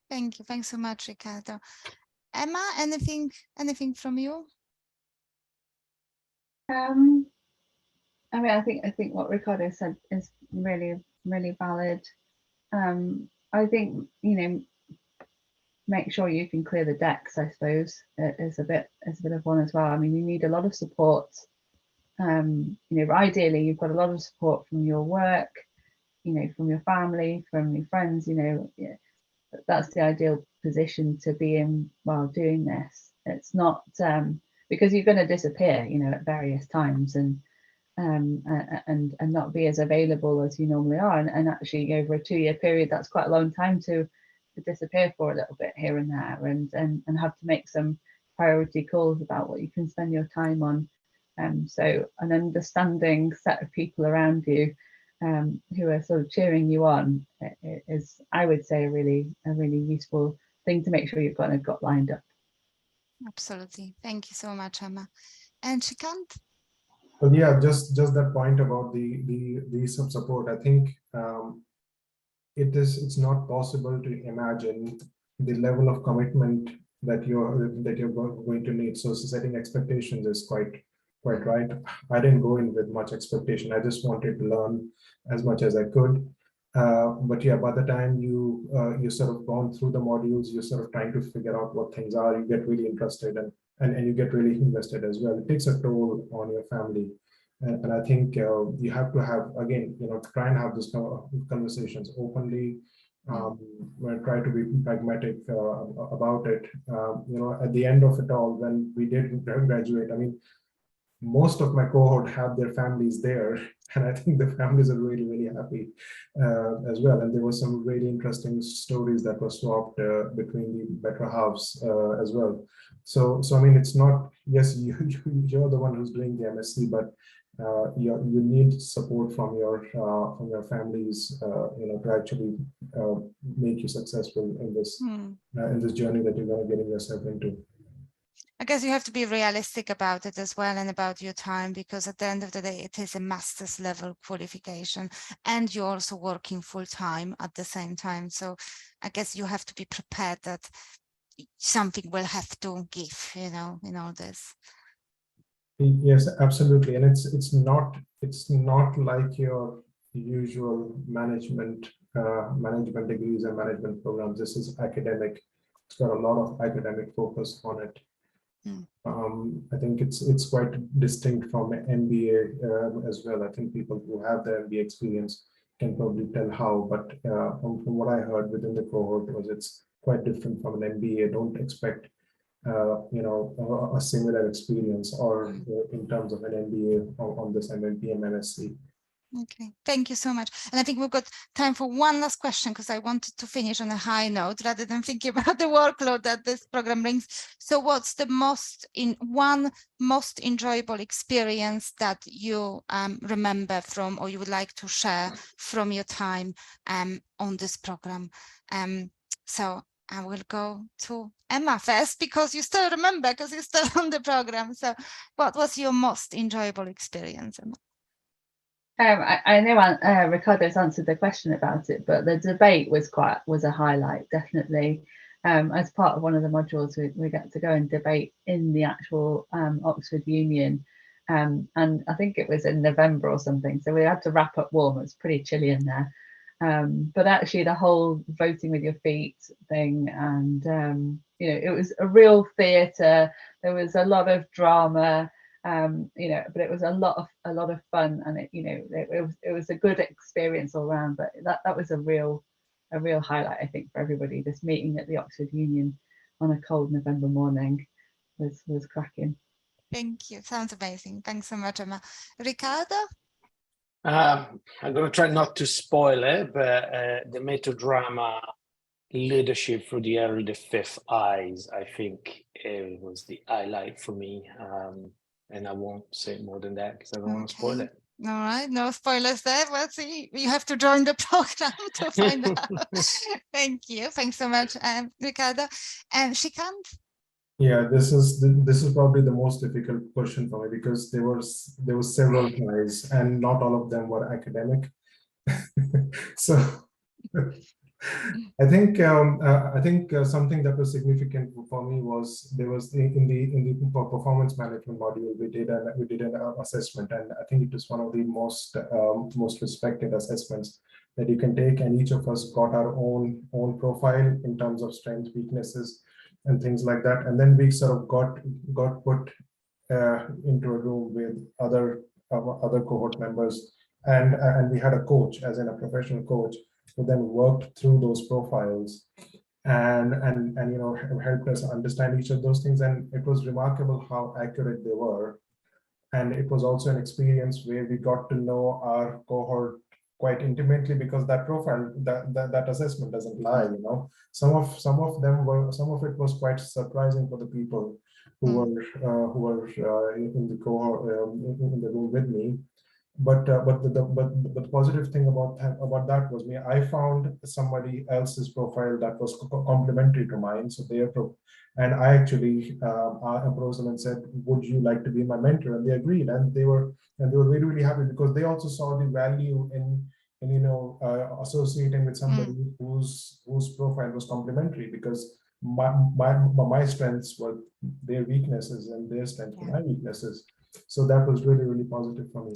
Thank you. Thanks so much, Ricardo. Emma, anything from you? I mean, I think what Ricardo said is really, really valid. I think, make sure you can clear the decks, I suppose, is a bit of one as well. I mean, you need a lot of support. Ideally, you've got a lot of support from your work, from your family, from your friends. That's the ideal position to be in while doing this. It's not because you're going to disappear, at various times, and not be as available as you normally are. And actually, over a 2-year period, that's quite a long time to disappear for a little bit here and there, and have to make some priority calls about what you can spend your time on. So an understanding set of people around you who are sort of cheering you on is, I would say, a really useful thing to make sure you've got lined up. Absolutely. Thank you so much, Emma. And Shrikant? Well, yeah, just that point about the support. I think it's not possible to imagine the level of commitment that you're going to need. So setting expectations is quite right. I didn't go in with much expectation. I just wanted to learn as much as I could. But yeah, by the time you sort of gone through the modules, you're sort of trying to figure out what things are. You get really interested and you get really invested as well. It takes a toll on your family. And I think you have to have, again, try and have these conversations openly. Try to be pragmatic about it. At the end of it all, when we did graduate, I mean, most of my cohort have their families there, and I think the families are really, really happy as well. And there were some really interesting stories that were swapped between the better halves as well. So I mean, it's not, yes, you're the one who's doing the MSc, but you need support from your families, to actually make you successful in this journey that you're going to get yourself into. I guess you have to be realistic about it as well, and about your time, because at the end of the day, it is a master's level qualification, and you're also working full time at the same time. So I guess you have to be prepared that something will have to give, in all this. Yes, absolutely. And it's not like your usual management degrees and management programs. This is academic. It's got a lot of academic focus on it. I think it's quite distinct from an MBA as well. I think people who have the MBA experience can probably tell how, but from what I heard within the cohort was it's quite different from an MBA. Don't expect a similar experience, or in terms of an MBA on this MMP and MSc. Okay, thank you so much. And I think we've got time for one last question, because I wanted to finish on a high note rather than thinking about the workload that this program brings. So what's the most enjoyable experience that you remember from, or you would like to share from your time on this program? So I will go to Emma first, because you still remember, because you're still on the program. So what was your most enjoyable experience, Emma? I know Ricardo's answered the question about it, but the debate was a highlight, definitely. As part of one of the modules, we got to go and debate in the actual Oxford Union, and I think it was in November or something, so we had to wrap up warm. It was pretty chilly in there, but actually the whole voting with your feet thing, and it was a real theatre. There was a lot of drama. But it was a lot of fun, and it was a good experience all around. But that was a real highlight, I think, for everybody. This meeting at the Oxford Union on a cold November morning was cracking. Thank you. Sounds amazing. Thanks so much, Emma. Ricardo? I'm going to try not to spoil it, but the meta drama leadership through the area of the fifth eyes, I think it was the highlight for me. And I won't say more than that because I don't want to spoil it. All right, no spoilers there. Well, see, you have to join the program to find out. Thank you. Thanks so much, Ricardo. And Shrikant? Yeah, this is probably the most difficult question for me, because there were several guys and not all of them were academic. So I think something that was significant for me was there was in the performance management module we did an assessment, and I think it was one of the most respected assessments that you can take, and each of us got our own profile in terms of strengths, weaknesses, and things like that, and then we sort of got put into a room with other cohort members, and we had a coach, as in a professional coach, who then worked through those profiles and helped us understand each of those things. And it was remarkable how accurate they were. And it was also an experience where we got to know our cohort quite intimately, because that profile, that assessment doesn't lie. Some of it was quite surprising for the people who were in the cohort in the room with me. But the positive thing about that was I found somebody else's profile that was complementary to mine. So and I actually approached them and said, "Would you like to be my mentor?" And they agreed, and they were really, really happy, because they also saw the value in associating with somebody whose profile was complementary, because my strengths were their weaknesses and their strengths were my weaknesses. So that was really, really positive for me.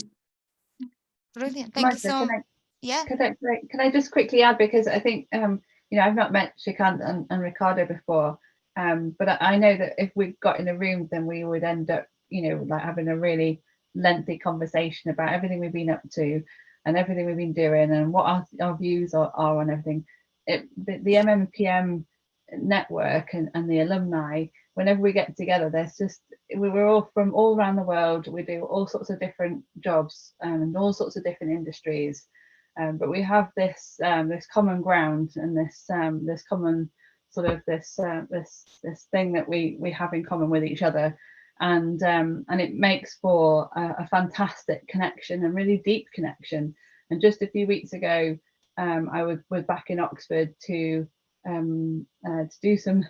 Brilliant. Thank you so much. Yeah. Can I just quickly add, because I think I've not met Shrikant and Ricardo before, but I know that if we got in a room, then we would end up like having a really lengthy conversation about everything we've been up to and everything we've been doing and what our views are on everything. The MMPM network and the alumni, whenever we get together, we're all from all around the world. We do all sorts of different jobs and all sorts of different industries, but we have this common ground and this common sort of this thing that we have in common with each other, and it makes for a fantastic connection, a really deep connection. And just a few weeks ago, I was back in Oxford to do some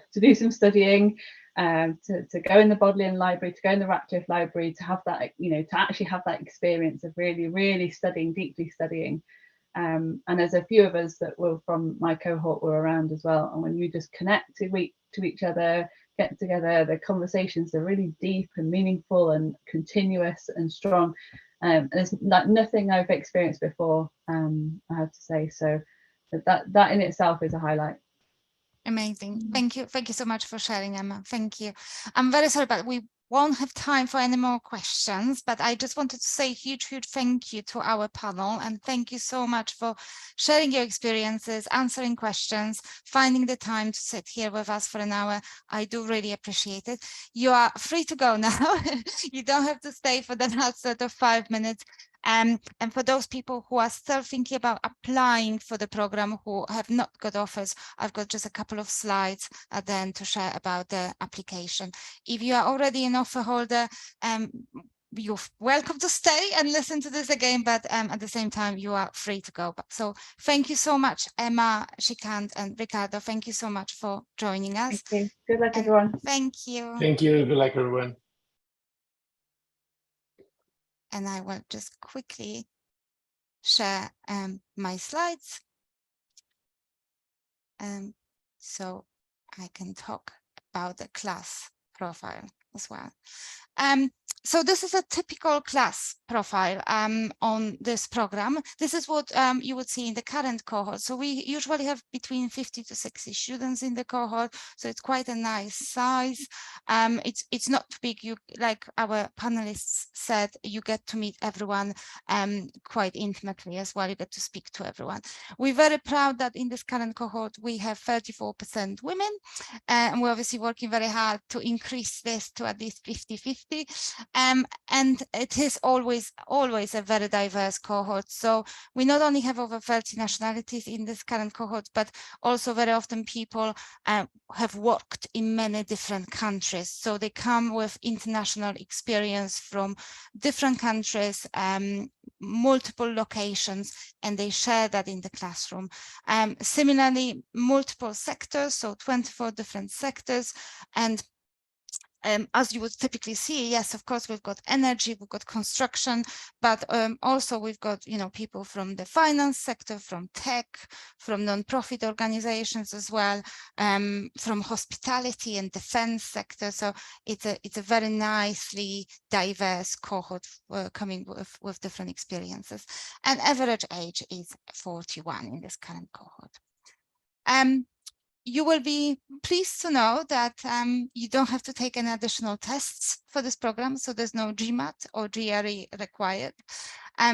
studying, to go in the Bodleian Library, to go in the Ratcliffe Library, to have that, to actually have that experience of really, really studying, deeply studying. And there's a few of us that were from my cohort were around as well. And when you just connect to each other, get together, the conversations are really deep and meaningful and continuous and strong. There's like nothing I've experienced before, I have to say. So that in itself is a highlight. Amazing. Thank you so much for sharing, Emma. Thank you. I'm very sorry, but we won't have time for any more questions, but I just wanted to say a huge thank you to our panel, and thank you so much for sharing your experiences, answering questions, finding the time to sit here with us for an hour. I do really appreciate it. You are free to go now. You don't have to stay for the last sort of 5 minutes. And for those people who are still thinking about applying for the program, who have not got offers, I've got just a couple of slides at the end to share about the application. If you are already an offer holder, you're welcome to stay and listen to this again, but at the same time, you are free to go. So thank you so much, Emma, Shikant, and Ricardo. Thank you so much for joining us. Thank you. Good luck, everyone. Thank you. Thank you. Good luck, everyone. And I will just quickly share my slides. So I can talk about the class profile as well. So this is a typical class profile on this program. This is what you would see in the current cohort. So we usually have between 50 to 60 students in the cohort. So it's quite a nice size. It's not big. You, like our panelists said, you get to meet everyone quite intimately as well. You get to speak to everyone. We're very proud that in this current cohort, we have 34% women. And we're obviously working very hard to increase this to at least 50-50. And it is always a very diverse cohort. So we not only have over 30 nationalities in this current cohort, but also very often people have worked in many different countries. So they come with international experience from different countries, multiple locations, and they share that in the classroom. Similarly, multiple sectors, so 24 different sectors. And as you would typically see, yes, of course, we've got energy, we've got construction, but also we've got, you know, people from the finance sector, from tech, from non-profit organizations as well, from hospitality and defense sector. So it's a very nicely diverse cohort coming with different experiences. And average age is 41 in this current cohort. You will be pleased to know that you don't have to take any additional tests for this program, so there's no GMAT or GRE required.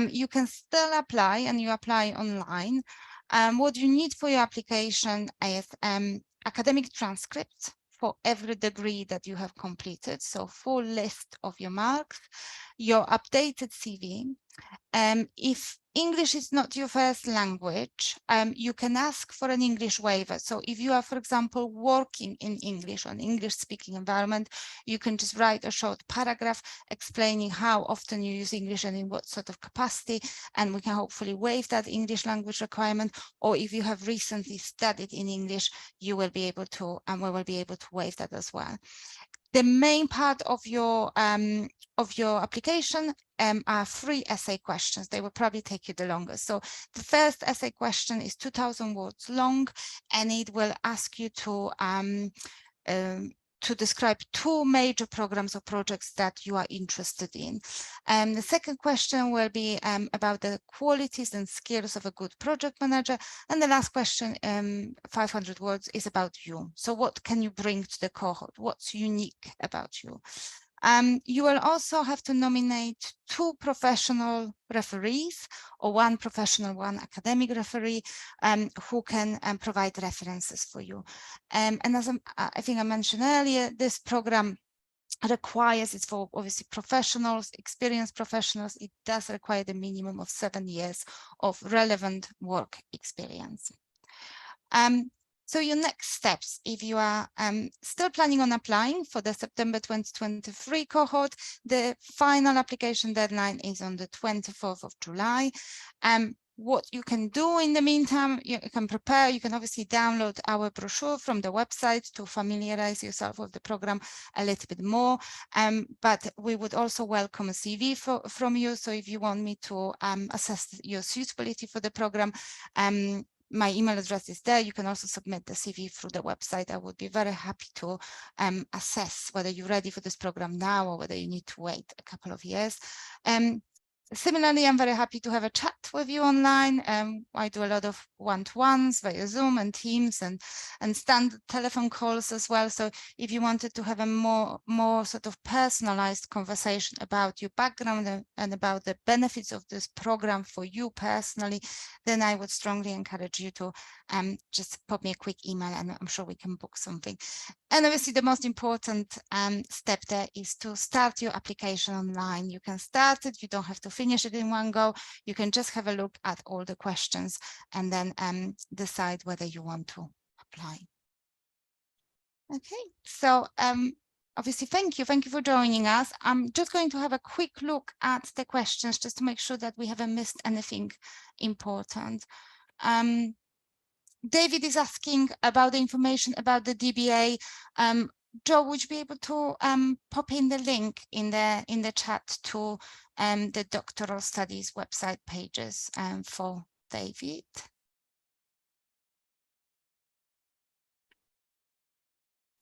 You can still apply, and you apply online. What you need for your application is academic transcripts for every degree that you have completed, so full list of your marks, your updated CV. If English is not your first language, you can ask for an English waiver. So if you are, for example, working in English, or an English-speaking environment, you can just write a short paragraph explaining how often you use English and in what sort of capacity, and we can hopefully waive that English language requirement. Or if you have recently studied in English, you will be able to, and we will be able to waive that as well. The main part of your application are 3 essay questions. They will probably take you the longest. So the first essay question is 2,000 words long, and it will ask you to describe 2 major programs or projects that you are interested in. The second question will be about the qualities and skills of a good project manager. And the last question, 500 words, is about you. So what can you bring to the cohort? What's unique about you? You will also have to nominate 2 professional referees, or 1 professional, 1 academic referee, who can provide references for you. And as I think I mentioned earlier, this program requires, it's for obviously professionals, experienced professionals. It does require the minimum of 7 years of relevant work experience. So your next steps, if you are still planning on applying for the September 2023 cohort, the final application deadline is on the 24th of July. What you can do in the meantime, you can prepare, you can obviously download our brochure from the website to familiarize yourself with the program a little bit more. But we would also welcome a CV from you. So if you want me to assess your suitability for the program, my email address is there. You can also submit the CV through the website. I would be very happy to assess whether you're ready for this program now or whether you need to wait a couple of years. Similarly, I'm very happy to have a chat with you online. I do a lot of one-to-ones via Zoom and Teams and standard telephone calls as well. So if you wanted to have a more sort of personalized conversation about your background and about the benefits of this program for you personally, then I would strongly encourage you to just pop me a quick email and I'm sure we can book something. And obviously the most important step there is to start your application online. You can start it, you don't have to finish it in one go. You can just have a look at all the questions and then decide whether you want to apply. Okay, so obviously, thank you for joining us. I'm just going to have a quick look at the questions just to make sure that we haven't missed anything important. David is asking about the information about the DBA. Joe, would you be able to pop in the link in the chat to the doctoral studies website pages for David?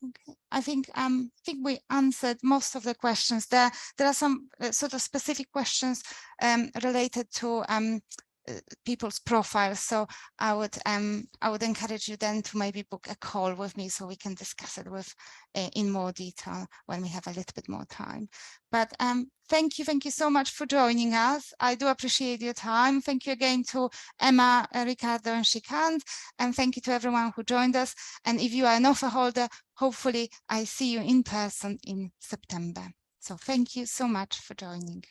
Okay, I think we answered most of the questions. There are some sort of specific questions related to people's profiles. So I would encourage you then to maybe book a call with me so we can discuss it with in more detail when we have a little bit more time. But thank you so much for joining us. I do appreciate your time. Thank you again to Emma, Ricardo, and Shikant, and thank you to everyone who joined us. And if you are an offer holder, hopefully I see you in person in September. So thank you so much for joining.